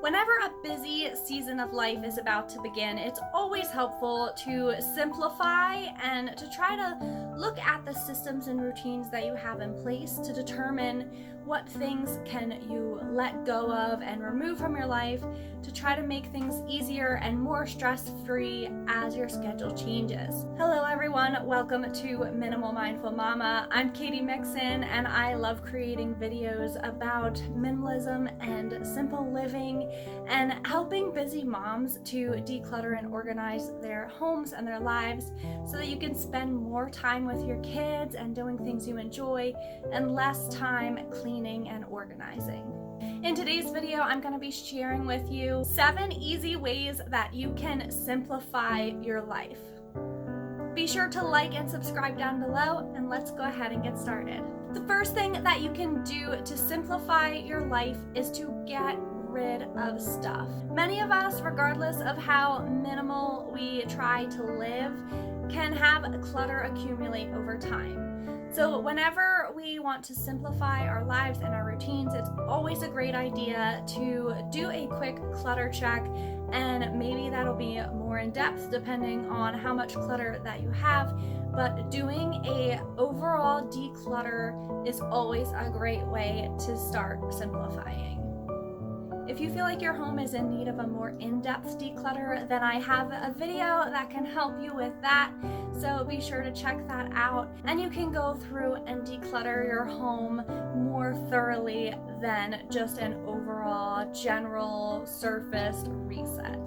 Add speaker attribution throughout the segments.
Speaker 1: Whenever a busy season of life is about to begin, it's always helpful to simplify and to try to look at the systems and routines that you have in place to determine what things can you let go of and remove from your life to try to make things easier and more stress-free as your schedule changes. Hello everyone, welcome to Minimal Mindful Mama. I'm Katie Mixon and I love creating videos about minimalism and simple living and helping busy moms to declutter and organize their homes and their lives so that you can spend more time with your kids and doing things you enjoy and less time cleaning and organizing. In today's video, I'm going to be sharing with you 7 easy ways that you can simplify your life. Be sure to like and subscribe down below, and let's go ahead and get started. The first thing that you can do to simplify your life is to get rid of stuff. Many of us, regardless of how minimal we try to live, can have clutter accumulate over time. So whenever we want to simplify our lives and our routines, it's always a great idea to do a quick clutter check, and maybe that'll be more in depth depending on how much clutter that you have, but doing a overall declutter is always a great way to start simplifying. If you feel like your home is in need of a more in-depth declutter, then I have a video that can help you with that. So be sure to check that out, and you can go through and declutter your home more thoroughly than just an overall general surface reset.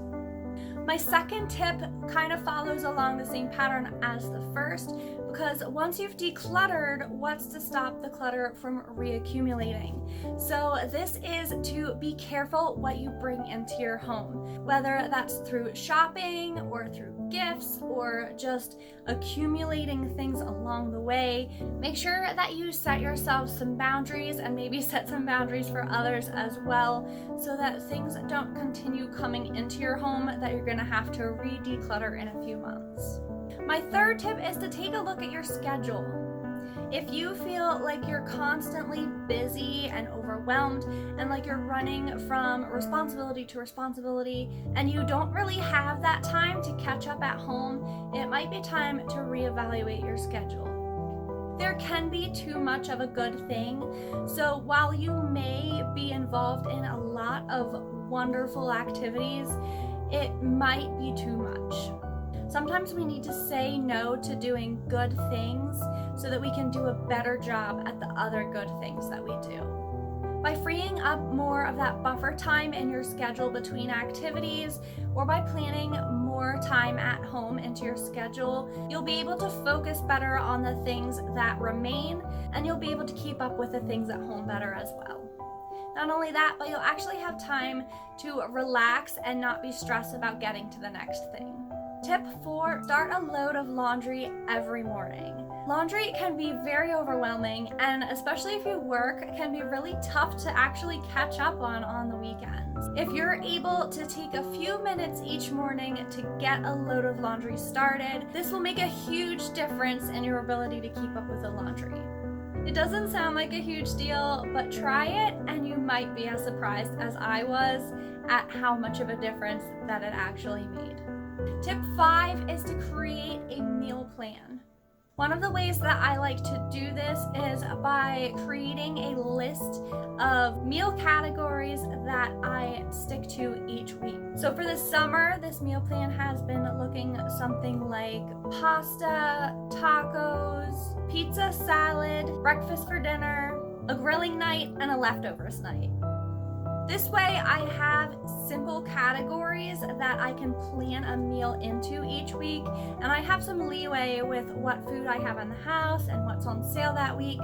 Speaker 1: My second tip kind of follows along the same pattern as the first, because once you've decluttered, what's to stop the clutter from reaccumulating? So this is to be careful what you bring into your home, whether that's through shopping or through gifts or just accumulating things along the way. Make sure that you set yourself some boundaries, and maybe set some boundaries for others as well, so that things don't continue coming into your home that you're going to have to re-declutter in a few months. My third tip is to take a look at your schedule. If you feel like you're constantly busy and overwhelmed and like you're running from responsibility to responsibility and you don't really have that time to catch up at home, it might be time to reevaluate your schedule. There can be too much of a good thing, so while you may be involved in a lot of wonderful activities, it might be too much. Sometimes we need to say no to doing good things so that we can do a better job at the other good things that we do. By freeing up more of that buffer time in your schedule between activities, or by planning more time at home into your schedule, you'll be able to focus better on the things that remain, and you'll be able to keep up with the things at home better as well. Not only that, but you'll actually have time to relax and not be stressed about getting to the next thing. Tip 4, start a load of laundry every morning. Laundry can be very overwhelming, and especially if you work, it can be really tough to actually catch up on the weekends. If you're able to take a few minutes each morning to get a load of laundry started, this will make a huge difference in your ability to keep up with the laundry. It doesn't sound like a huge deal, but try it and you might be as surprised as I was at how much of a difference that it actually made. Tip 5 is to create a meal plan. One of the ways that I like to do this is by creating a list of meal categories that I stick to each week. So for the summer, this meal plan has been looking something like pasta, tacos, pizza, salad, breakfast for dinner, a grilling night, and a leftovers night. This way I have simple categories that I can plan a meal into each week, and I have some leeway with what food I have in the house and what's on sale that week.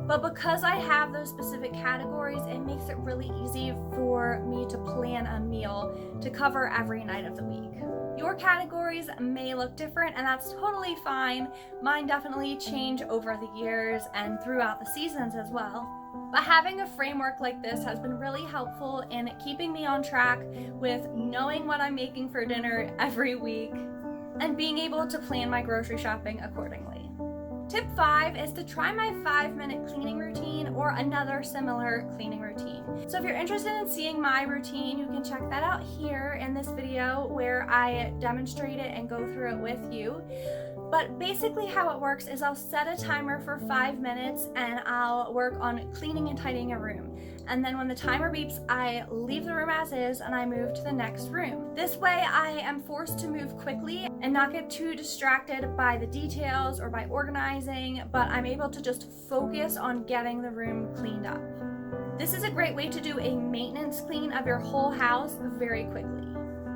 Speaker 1: But because I have those specific categories, it makes it really easy for me to plan a meal to cover every night of the week. Your categories may look different, and that's totally fine. Mine definitely change over the years and throughout the seasons as well. But having a framework like this has been really helpful in keeping me on track with knowing what I'm making for dinner every week and being able to plan my grocery shopping accordingly. Tip 5 is to try my 5-minute cleaning routine or another similar cleaning routine. So if you're interested in seeing my routine, you can check that out here in this video where I demonstrate it and go through it with you. But basically how it works is I'll set a timer for 5 minutes and I'll work on cleaning and tidying a room. And then when the timer beeps, I leave the room as is and I move to the next room. This way I am forced to move quickly and not get too distracted by the details or by organizing, but I'm able to just focus on getting the room cleaned up. This is a great way to do a maintenance clean of your whole house very quickly.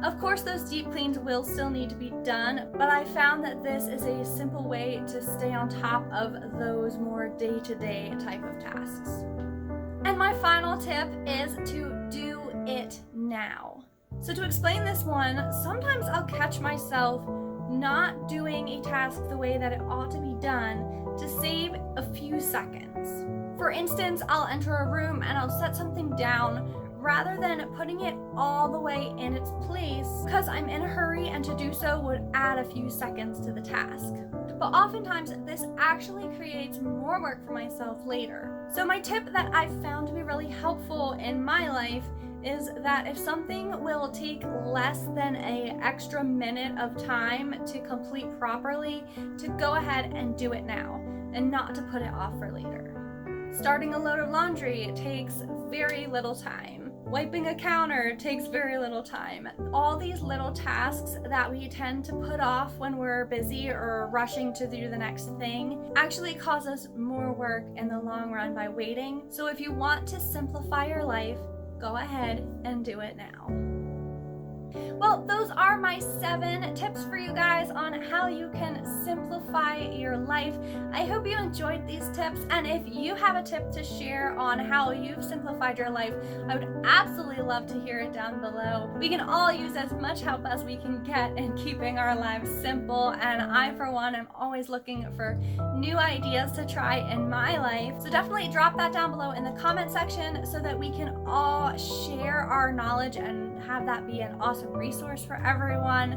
Speaker 1: Of course, those deep cleans will still need to be done, but I found that this is a simple way to stay on top of those more day-to-day type of tasks. And my final tip is to do it now. So to explain this one, sometimes I'll catch myself not doing a task the way that it ought to be done to save a few seconds. For instance, I'll enter a room and I'll set something down rather than putting it all the way in its place because I'm in a hurry and to do so would add a few seconds to the task. But oftentimes this actually creates more work for myself later. So my tip that I've found to be really helpful in my life is that if something will take less than an extra minute of time to complete properly, to go ahead and do it now and not to put it off for later. Starting a load of laundry takes very little time. Wiping a counter takes very little time. All these little tasks that we tend to put off when we're busy or rushing to do the next thing actually cause us more work in the long run by waiting. So if you want to simplify your life, go ahead and do it now. Well, those are my 7 tips for you guys on how you can simplify your life. I hope you enjoyed these tips, and if you have a tip to share on how you've simplified your life, I would absolutely love to hear it down below. We can all use as much help as we can get in keeping our lives simple, and I, for one, am always looking for new ideas to try in my life. So definitely drop that down below in the comment section so that we can all share our knowledge and have that be an awesome resource for everyone.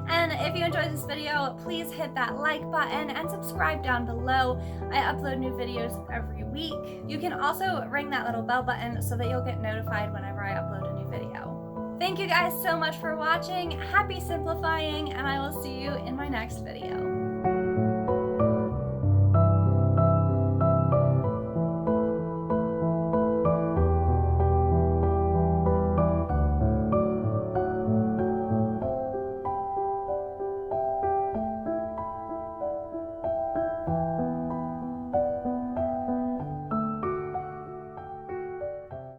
Speaker 1: And if you enjoyed this video, please hit that like button and subscribe down below. I upload new videos every week. You can also ring that little bell button so that you'll get notified whenever I upload a new video. Thank you guys so much for watching. Happy simplifying, and I will see you in my next video.